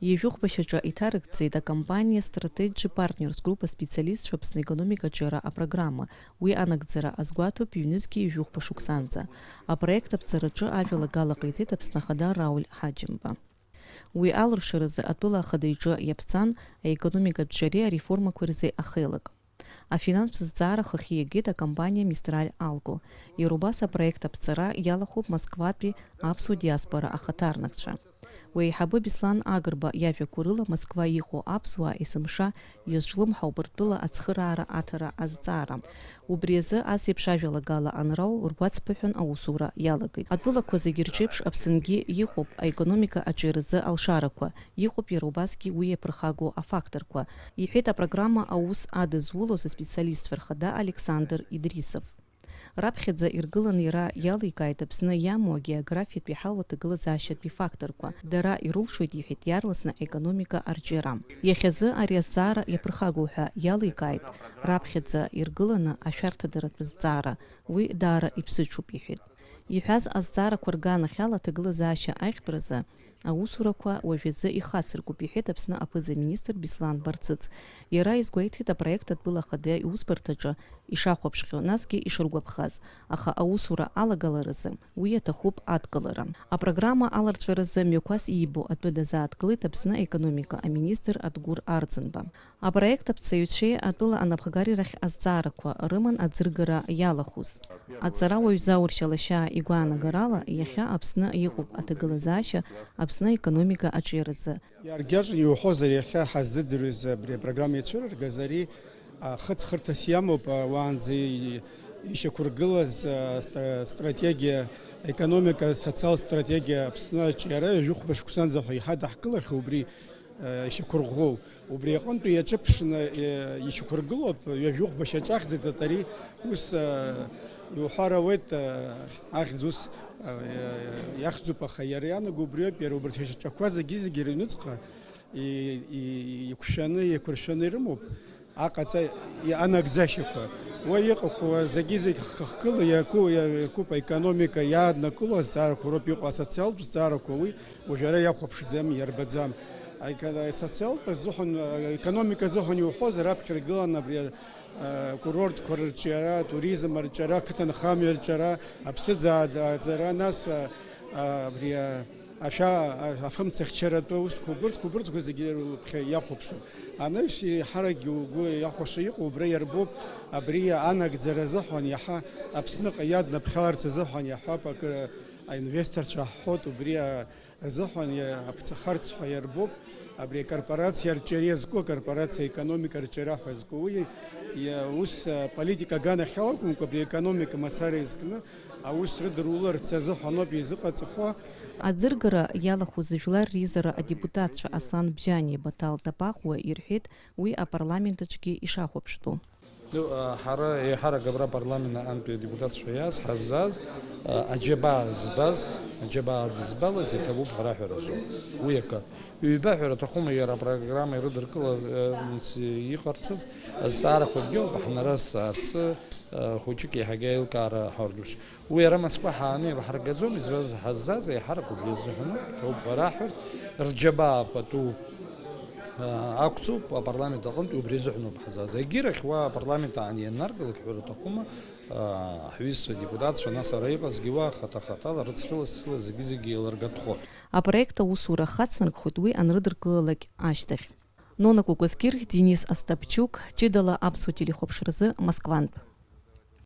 Ижәыхәбашьаҿы иҭарыгӡеит акомпаниа Strategy Partners Group аспециалистцәа Аԥсны аекономикаҿы иара апрограмма. Уи анагӡара азгәаҭоуп иҩнызқьи ижәыхәба шықәсанӡа. Апроект аԥҵараҿы ажәалагала ҟаиҵеит Аԥсны Ахада Рауль Ҳаџьымба. Уи алыршаразы атәыла ахада иҿы иаԥҵан аекономикатә џьареи ареформақәа рзы ахеилак. Афинанстә зҵаара хахь иагеит акомпаниа Мистраль Алго. Иара убас апроект аԥҵара иалахәуп Москватәи аԥсуа диаспора ахаҭарнакцәа. Уеиҳабы Беслан Агрба иажәақәа рыла Москва иҟоу аԥсуаа есымша иазҿлымҳау Убыртәыла ацхыраара аҭара азҵаара. Убри азы асеиԥш ажәалагала анрау ргәацԥыҳәан аусура иалагеит. Атәылақәа зегьы рҿеиԥш Аԥсынгьы иҟоуп аекономика аҿиаразы алшарақәа, иҟоуп иара убасгьы уи иаԥырхагоу афакторқәа, иҳәеит апрограмма аус адызулоз аспециалистцәа рхада Александр Идрисов. Раԥхьаӡа иргыланы иара иаликааит Аԥсны иамоу агеографиатәи ҳалоу аҭагылазаашьатәи факторқәа. Дара ирылшоит, иҳәеит, иарласны аекономика арҿиара. Иахьазы ари азҵаара иаԥырхагоу ҳәа иаликааит. Раԥхьаӡа иргыланы ашәарҭадаратә зҵаара. Уи даара иԥсыҽуп, иҳәеит. Иҳәаз азҵаарақәа рганахь ала аҭагылазаашьа аихтәразы аусурақәа уажәазы ихацыркуп, иҳәеит Аԥсны аԥыза-министр Беслан Барцыц. Иара изгәеиҭеит апроект атәыла ахада иусбарҭаҿы ишахәаԥшхьоу, насгьы ишыргәаԥхаз, аха аусура алагаларазы уи иаҭахуп адкылара. Апрограмма аларҵәаразы мҩақәас иибо атәы дазааҭгылеит Аԥсны аекономика аминистр Адгәыр Арӡынба. Апроект аԥҵаҩцәеи атәыла анапхгари рахь азҵаарақәа рыман аӡыргара иалахәыз. Аҵарауаҩ Заур Шьалашьаа игәаанагарала иахьа Аԥсны иҟоуп аҭагылазаашьа Аԥсны аекономика аҿиаразы. Иаргьежьны иухозар иахьа ҳаззыӡырҩыз абри апрограмма иацәырыргаз ари хыҵхырҭас иамоуп уаанӡа ишьақәыргылаз стратегиа економика социалтә стратегиа Аԥсны аҿиара ижәыхәба шықәсанӡа ҳәа иҳадаҳкылахьоу убри ишьақәырӷәӷәоу. Убри аҟынтә иаҿыԥшны ишьақәыргылоуп ҩажәыхәба шьаҿахьӡаӡат ари ус иуҳәар ауеит ахьӡ ус иахьӡуп, аха иара иаанаго убриоуп, иара убарҭ ишьаҿақәа зегьы рыҩнуҵҟа иқәшәаны еиқәыршәаны ирымоуп аҟаҵа анагӡашьақәа. Уа иҟақәоу зегьы хахкыла иакуп аекономика иааднакыло азҵаарақәа роуп, иҟоу асоциалтә зҵаарақәа уи уажәара иахәаԥшӡам, иарбаӡам. Асоциалтә азыҳәан аекономика азыҳәан иухозар аԥхьа иргыланы абри курортқәа рырҿиара, туризм арҿиара, ақыҭанхамҩа арҿиара, аԥсыӡааӡара, нас абри афымцахьчаратәы аусқәа убырҭқәа зегьы иахәаԥшуп. Анаҩс ҳаракгьы угәы иахәаша иҟоу убра иарбоуп, абри анагӡара азыҳәан иаҳа Аԥсныҟа иаднаԥхьаларц азыҳәан иаҳҳәап аинвесторцәа ҳҳәоит, убри азыҳәан аԥҵахарц ҳәа иарбоуп, абри акорпорациа арҿиара иазку, акорпорациа економика арҿиара ҳәа иазку. Уи ус политика аганахь алакәымкәа, абри економика мацара изкны аус рыдыруларц азыҳәан ауп изыҟаҵахо. Аӡыргара иалахәыз жәлар реизара адепутатцәа Аслан Бџьани, Баҭал Табаӷәуа ирҳәеит уи апарламент аҿгьы ишахәаԥштәу. Ҳара еиҳарак абра апарламент антәи адепутатцәа иаазҳаззаз аџьабаа дызбалаз иҭабуп ҳраҳәаразы. Уи акы. Ҩбаҳәара аҭахума иара апрограмма ирыдыркыларц иҟарцаз азҵаарақәакгьы ауп ҳнаразҵаарц хәыҷык иаҳагьы аилкаара ҳаргәышь. Уи ара Москва ҳааны илҳаргаӡом, избаз ҳаззаз еиҳарак убри азыҳәан ҭоуп ҳраҳәарц рџьабаа пату ақәцуп апарламент аҟынтәи убри азыҳәан ауп ҳзааз. Егьирахь уа апарламент аан ианнаргалак ҳәара аҭахума ҳҩызцәа депутатцәа, нас ара иҟазгьы уа хата-хатала рыцрыла-црыла зегьы еилыргатәхоит. Апроект аусура хацнаргхоит уи анрыдыркылалак ашьҭахь. Нона Кукускир, Денис Остапчук, Ҷыдала аԥсуа телехәаԥшразы Москвантә.